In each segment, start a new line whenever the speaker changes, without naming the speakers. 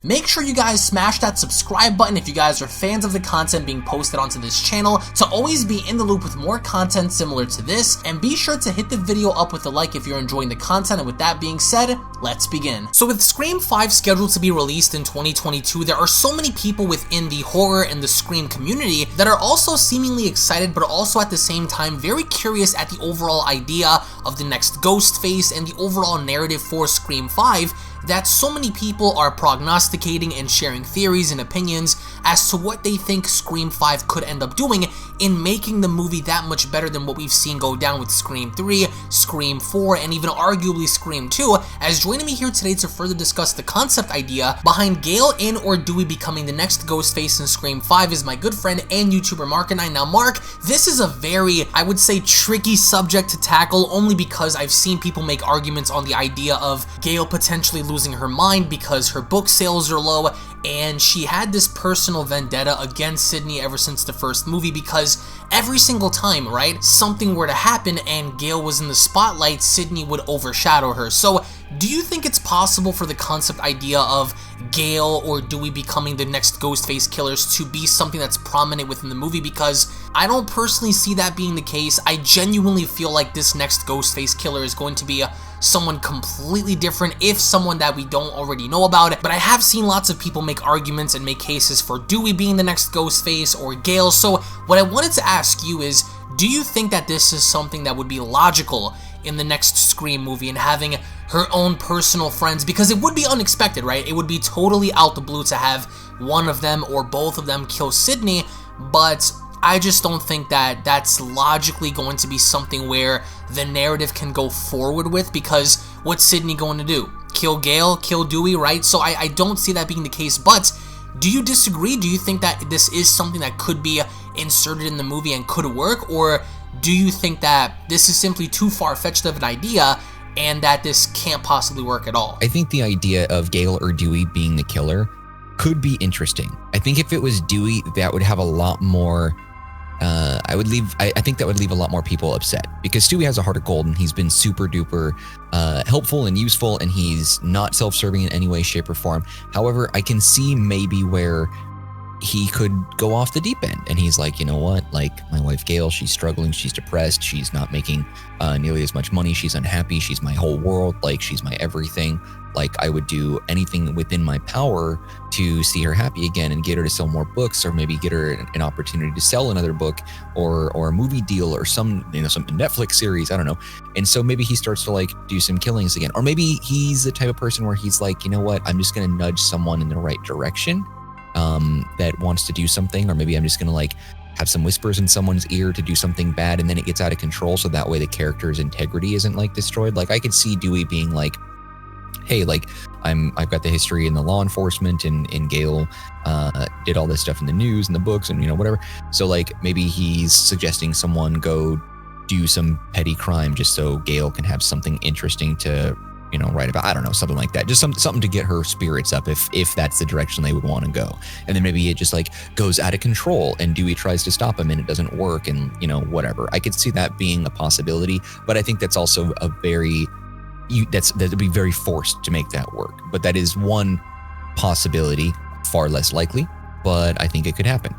Make sure you guys smash that subscribe button if you guys are fans of the content being posted onto this channel to always be in the loop with more content similar to this, and be sure to hit the video up with a like if you're enjoying the content. And with that being said, let's begin. So with Scream 5 scheduled to be released in 2022, there are so many people within the horror and the Scream community that are also seemingly excited, but also at the same time very curious at the overall idea of the next Ghostface and the overall narrative for Scream 5, that so many people are prognosticating and sharing theories and opinions as to what they think Scream 5 could end up doing in making the movie that much better than what we've seen go down with Scream 3, Scream 4, and even arguably Scream 2. As joining me here today to further discuss the concept idea behind Gale and or Dewey becoming the next Ghostface in Scream 5 is my good friend and YouTuber Mark9. Now Mark, this is a very, I would say, tricky subject to tackle, only because I've seen people make arguments on the idea of Gale potentially losing her mind because her book sales are low, and she had this personal vendetta against Sidney ever since the first movie, because every single time, right, something were to happen and Gale was in the spotlight, Sidney would overshadow her. So do you think it's possible for the concept idea of Gale or Dewey becoming the next Ghostface killers to be something that's prominent within the movie? Because I don't personally see that being the case. I genuinely feel like this next Ghostface killer is going to be someone completely different, if someone that we don't already know about. But I have seen lots of people make arguments and make cases for Dewey being the next Ghostface or Gale. So what I wanted to ask you is, do you think that this is something that would be logical in the next Scream movie, and having her own personal friends? Because it would be unexpected, right? It would be totally out the blue to have one of them or both of them kill Sidney, but I just don't think that that's logically going to be something where the narrative can go forward with, because what's Sidney going to do? Kill Gale? Kill Dewey, right? So I don't see that being the case. But do you disagree? Do you think that this is something that could be inserted in the movie and could work? Or do you think that this is simply too far-fetched of an idea and that this can't possibly work at all?
I think the idea of Gale or Dewey being the killer could be interesting. I think if it was Dewey, that would have a lot more... I think that would leave a lot more people upset, because Dewey has a heart of gold and he's been super duper helpful and useful, and he's not self-serving in any way, shape, or form. However, I can see maybe where he could go off the deep end, and he's like, you know what, like, my wife Gale, she's struggling, she's depressed, she's not making nearly as much money, she's unhappy, she's my whole world, like, she's my everything. Like, I would do anything within my power to see her happy again and get her to sell more books, or maybe get her an opportunity to sell another book, or a movie deal, or some Netflix series, I don't know. And so maybe he starts to like do some killings again, or maybe he's the type of person where he's like, you know what, I'm just gonna nudge someone in the right direction that wants to do something, or maybe I'm just gonna like have some whispers in someone's ear to do something bad, and then it gets out of control, so that way the character's integrity isn't like destroyed. Like, I could see Dewey being like, hey, like, I've got the history in the law enforcement, and Gale did all this stuff in the news and the books and, you know, whatever. So like, maybe he's suggesting someone go do some petty crime just so Gale can have something interesting to, you know, write about. I don't know, something like that. Just something to get her spirits up if that's the direction they would want to go. And then maybe it just like goes out of control and Dewey tries to stop him and it doesn't work, and, you know, whatever. I could see that being a possibility, but I think that's also a very... that'd be very forced to make that work. But that is one possibility, far less likely, but I think it could happen.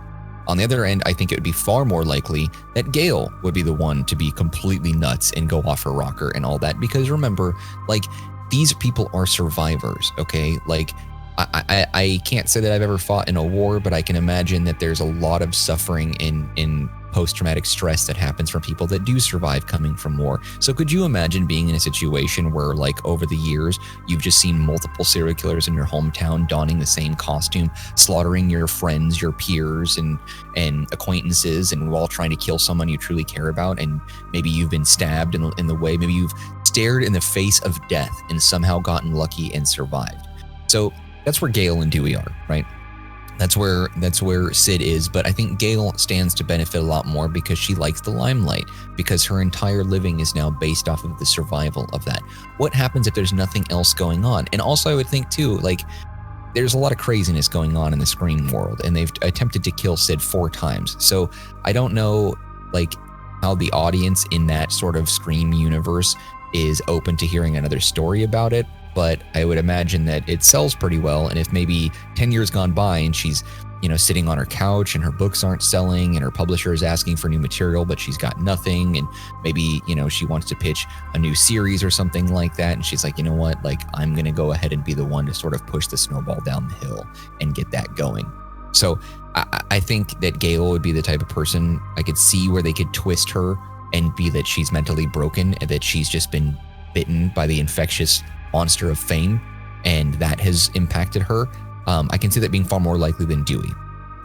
On the other end, I think it would be far more likely that Gale would be the one to be completely nuts and go off her rocker and all that, because remember, like, these people are survivors, okay? Like, I can't say that I've ever fought in a war, but I can imagine that there's a lot of suffering in post-traumatic stress that happens from people that do survive coming from war. So could you imagine being in a situation where, like, over the years, you've just seen multiple serial killers in your hometown donning the same costume, slaughtering your friends, your peers, and acquaintances, and while trying to kill someone you truly care about, and maybe you've been stabbed in the way, maybe you've stared in the face of death and somehow gotten lucky and survived. So that's where Gale and Dewey are, right? That's where Sid is, but I think Gale stands to benefit a lot more because she likes the limelight, because her entire living is now based off of the survival of that. What happens if there's nothing else going on? And also I would think too, like, there's a lot of craziness going on in the Scream world, and they've attempted to kill Sid 4 times. So I don't know, like, how the audience in that sort of Scream universe is open to hearing another story about it. but I would imagine that it sells pretty well. And if maybe 10 years gone by and she's, sitting on her couch and her books aren't selling and her publisher is asking for new material, but she's got nothing. And maybe, she wants to pitch a new series or something like that. And she's like, you know what, like, I'm going to go ahead and be the one to sort of push the snowball down the hill and get that going. So I think that Gale would be the type of person I could see where they could twist her and be that she's mentally broken and that she's just been bitten by the infectious monster of fame, and that has impacted her. I can see that being far more likely than Dewey.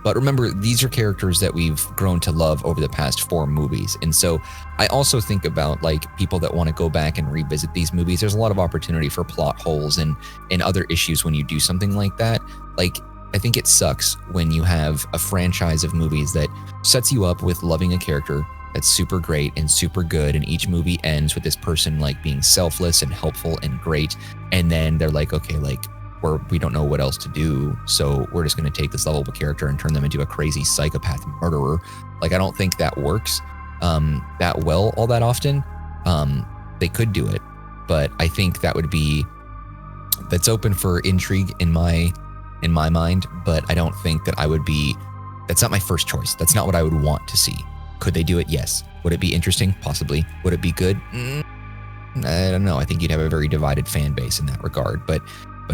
But remember, these are characters that we've grown to love over the past 4 movies. And so I also think about like people that want to go back and revisit these movies. There's a lot of opportunity for plot holes and other issues when you do something like that. Like, I think it sucks when you have a franchise of movies that sets you up with loving a character that's super great and super good, and each movie ends with this person like being selfless and helpful and great, and then they're like, okay, like we don't know what else to do, so we're just going to take this lovable character and turn them into a crazy psychopath murderer. Like, I don't think that works that well all that often. They could do it, but I think that's open for intrigue in my mind, but I don't think that that's not my first choice. That's not what I would want to see. Could they do it? Yes. Would it be interesting? Possibly. Would it be good? I don't know. I think you'd have a very divided fan base in that regard. But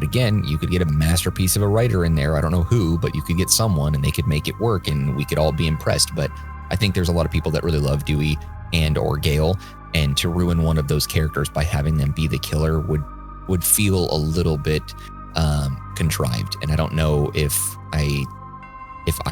again, you could get a masterpiece of a writer in there. I don't know who, but you could get someone and they could make it work and we could all be impressed. But I think there's a lot of people that really love Dewey and or Gale, and to ruin one of those characters by having them be the killer would feel a little bit contrived. And I don't know if I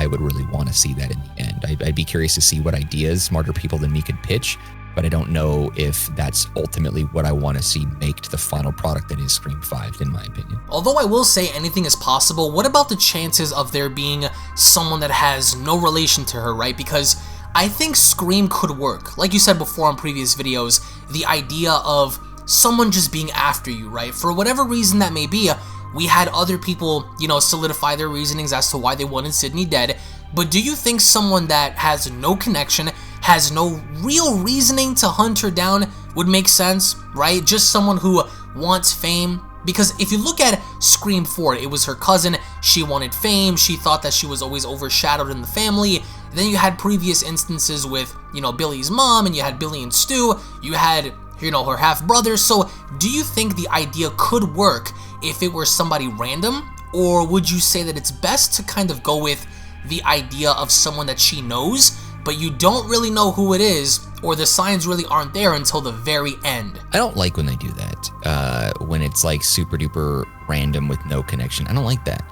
would really want to see that in the end. I'd be curious to see what ideas smarter people than me could pitch, but I don't know if that's ultimately what I want to see make to the final product that is Scream 5, in my opinion.
Although I will say anything is possible, what about the chances of there being someone that has no relation to her, right? Because I think Scream could work. Like you said before on previous videos, the idea of someone just being after you, right? For whatever reason that may be, we had other people, solidify their reasonings as to why they wanted Sidney dead. But do you think someone that has no connection, has no real reasoning to hunt her down would make sense, right? Just someone who wants fame. Because if you look at Scream 4, it was her cousin, she wanted fame, she thought that she was always overshadowed in the family. Then you had previous instances with, Billy's mom, and you had Billy and Stu, you had, her half-brother. So do you think the idea could work if it were somebody random? Or would you say that it's best to kind of go with the idea of someone that she knows, but you don't really know who it is, or the signs really aren't there until the very end?
I don't like when they do that, when it's like super duper random with no connection. I don't like that.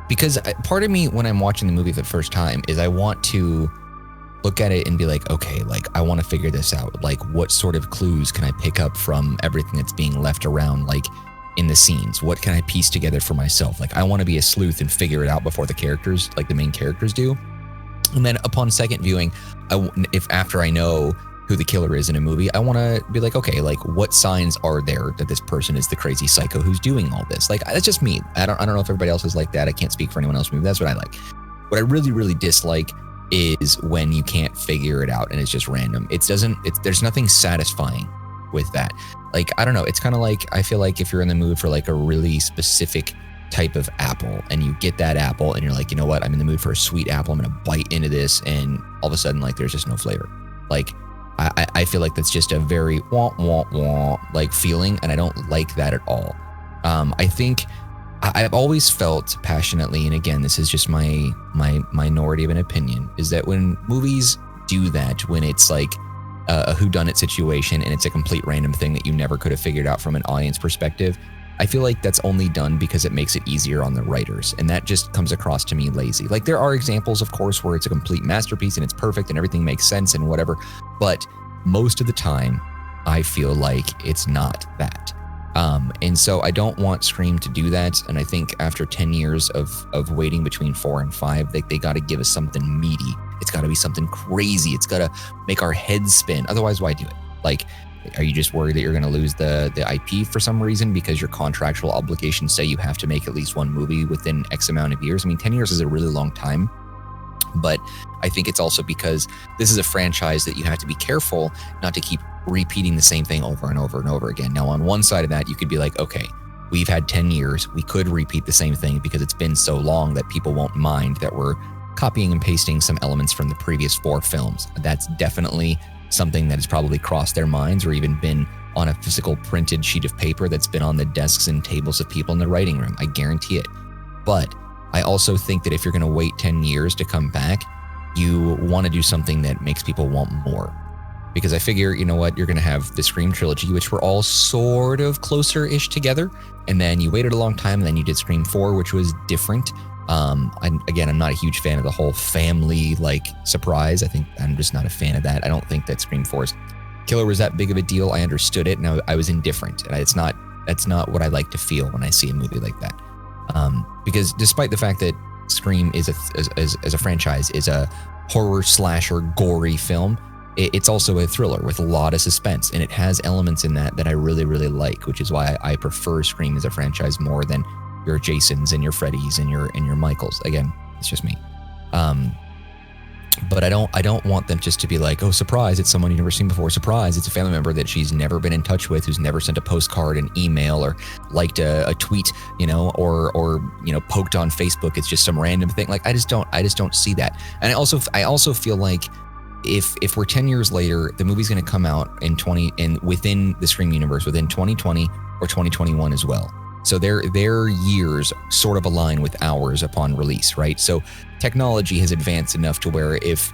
Because part of me, when I'm watching the movie for the first time, is I want to look at it and be like, okay, like, I want to figure this out. Like, what sort of clues can I pick up from everything that's being left around, like, in the scenes? What can I piece together for myself? Like, I want to be a sleuth and figure it out before the characters, like the main characters, do. And then upon second viewing, if after I know who the killer is in a movie, I want to be like, okay, like, what signs are there that this person is the crazy psycho who's doing all this? Like, that's just me. I don't know if everybody else is like that. I can't speak for anyone else. Maybe that's what I like. What I really, really dislike is when you can't figure it out and it's just random. There's nothing satisfying with that. Like, I don't know. It's kind of like, I feel like if you're in the mood for like a really specific type of apple and you get that apple and you're like, you know what, I'm in the mood for a sweet apple. I'm going to bite into this. And all of a sudden, like, there's just no flavor. Like, I feel like that's just a very wah like feeling. And I don't like that at all. I think I've always felt passionately, and again, this is just my minority of an opinion, is that when movies do that, when it's like a whodunit situation and it's a complete random thing that you never could have figured out from an audience perspective, I feel like that's only done because it makes it easier on the writers, and that just comes across to me lazy. Like, there are examples, of course, where it's a complete masterpiece and it's perfect and everything makes sense and whatever, but most of the time, I feel like it's not that. And so I don't want Scream to do that. And I think after 10 years of waiting between 4 and 5, they got to give us something meaty. It's got to be something crazy. It's got to make our heads spin. Otherwise, why do it? Like, are you just worried that you're going to lose the IP for some reason because your contractual obligations say you have to make at least one movie within X amount of years? I mean, 10 years is a really long time. But I think it's also because this is a franchise that you have to be careful not to keep repeating the same thing over and over and over again. Now, on one side of that, you could be like, okay, we've had 10 years. We could repeat the same thing because it's been so long that people won't mind that we're copying and pasting some elements from the previous 4 films. That's definitely something that has probably crossed their minds, or even been on a physical printed sheet of paper that's been on the desks and tables of people in the writing room. I guarantee it. But I also think that if you're going to wait 10 years to come back, you want to do something that makes people want more. Because I figure, you know what, you're going to have the Scream trilogy, which were all sort of closer-ish together. And then you waited a long time, and then you did Scream 4, which was different. I'm not a huge fan of the whole family, surprise. I think I'm just not a fan of that. I don't think that Scream 4's killer was that big of a deal. I understood it, and I was indifferent. And that's not what I like to feel when I see a movie like that. Because despite the fact that Scream as a franchise is a horror slasher gory film, it's also a thriller with a lot of suspense, and it has elements in that I really, really like, which is why I prefer Scream as a franchise more than your Jasons and your Freddys and your Michaels. Again, it's just me. But I don't want them just to be like, oh, surprise, it's someone you've never seen before. Surprise, it's a family member that she's never been in touch with, who's never sent a postcard, an email, or liked a tweet, or poked on Facebook. It's just some random thing. I just don't see that. And I also feel like if we're 10 years later, the movie's going to come out within the Scream universe within 2020 or 2021 as well. So their years sort of align with ours upon release, right? So technology has advanced enough to where if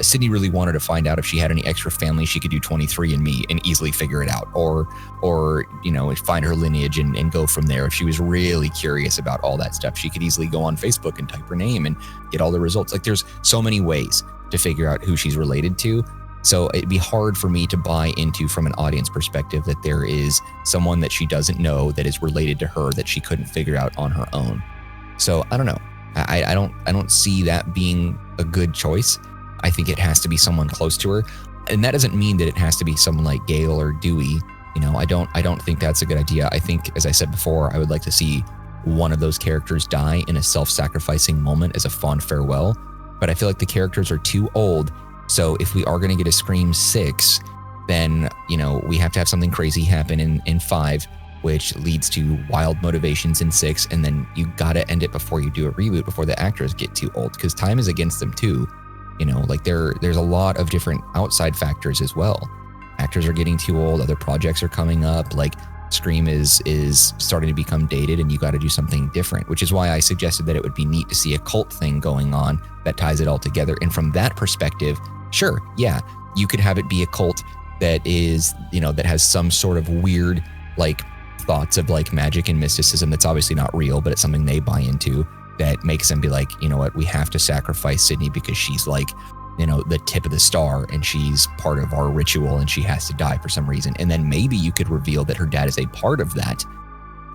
Sidney really wanted to find out if she had any extra family, she could do 23andMe and easily figure it out, or find her lineage and go from there. If she was really curious about all that stuff, she could easily go on Facebook and type her name and get all the results. There's so many ways to figure out who she's related to. So it'd be hard for me to buy into, from an audience perspective, that there is someone that she doesn't know that is related to her that she couldn't figure out on her own. So I don't know. I don't see that being a good choice. I think it has to be someone close to her, and that doesn't mean that it has to be someone like Gale or Dewey. I don't think that's a good idea. I think, as I said before, I would like to see one of those characters die in a self-sacrificing moment as a fond farewell. But I feel like the characters are too old. So if we are going to get a Scream 6, then, we have to have something crazy happen in 5, which leads to wild motivations in 6. And then you got to end it before you do a reboot, before the actors get too old, because time is against them too. There's a lot of different outside factors as well. Actors are getting too old. Other projects are coming up. Scream is starting to become dated, and you got to do something different, which is why I suggested that it would be neat to see a cult thing going on that ties it all together. And from that perspective, sure, yeah, you could have it be a cult that is, that has some sort of weird, thoughts of magic and mysticism that's obviously not real, but it's something they buy into that makes them be like, you know what, we have to sacrifice Sidney because she's the tip of the star and she's part of our ritual and she has to die for some reason. And then maybe you could reveal that her dad is a part of that.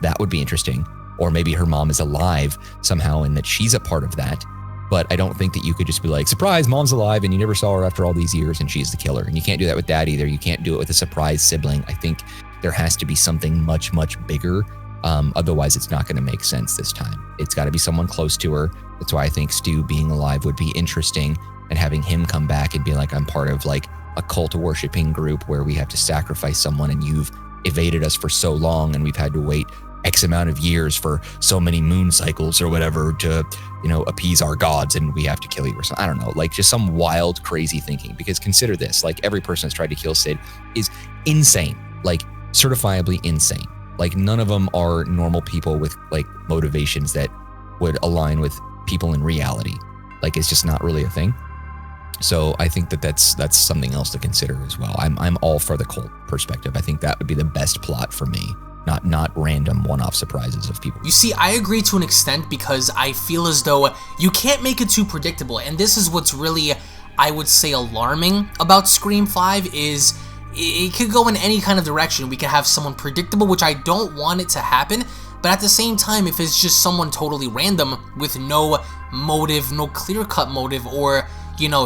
That would be interesting. Or maybe her mom is alive somehow and that she's a part of that. But I don't think that you could just be like, surprise, mom's alive and you never saw her after all these years and she's the killer. And you can't do that with dad either. You can't do it with a surprise sibling. I think there has to be something much, much bigger. Otherwise, it's not going to make sense this time. It's got to be someone close to her. That's why I think Stu being alive would be interesting, and having him come back and be like, I'm part of a cult worshiping group where we have to sacrifice someone and you've evaded us for so long and we've had to wait X amount of years for so many moon cycles or whatever to, appease our gods and we have to kill you or something. I don't know, just some wild, crazy thinking. Because consider this, every person that's tried to kill Sid is insane, certifiably insane. None of them are normal people with motivations that would align with people in reality. It's just not really a thing. So I think that's something else to consider as well. I'm all for the cult perspective. I think that would be the best plot for me. Not random one-off surprises of people.
You see, I agree to an extent because I feel as though you can't make it too predictable. And this is what's really, I would say, alarming about Scream 5 is it could go in any kind of direction. We could have someone predictable, which I don't want it to happen. But at the same time, if it's just someone totally random with no motive, no clear-cut motive, or,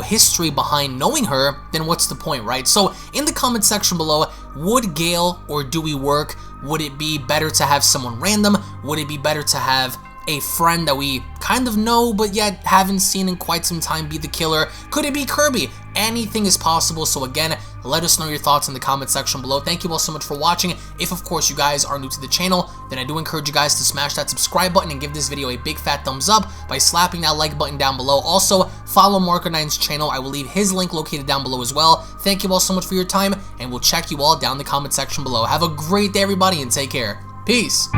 history behind knowing her, then what's the point, right? So in the comment section below, would Gale or Dewey work? Would it be better to have someone random? Would it be better to have a friend that we kind of know but yet haven't seen in quite some time be the killer? Could it be Kirby? anything is possible. So again, let us know your thoughts in the comment section below. Thank you all so much for watching. If of course you guys are new to the channel, then I do encourage you guys to smash that subscribe button and give this video a big fat thumbs up by slapping that like button down below. Also, follow Marker9's channel. I will leave his link located down below as well. Thank you all so much for your time, and we'll check you all down in the comment section below. Have a great day, everybody, and take care. Peace.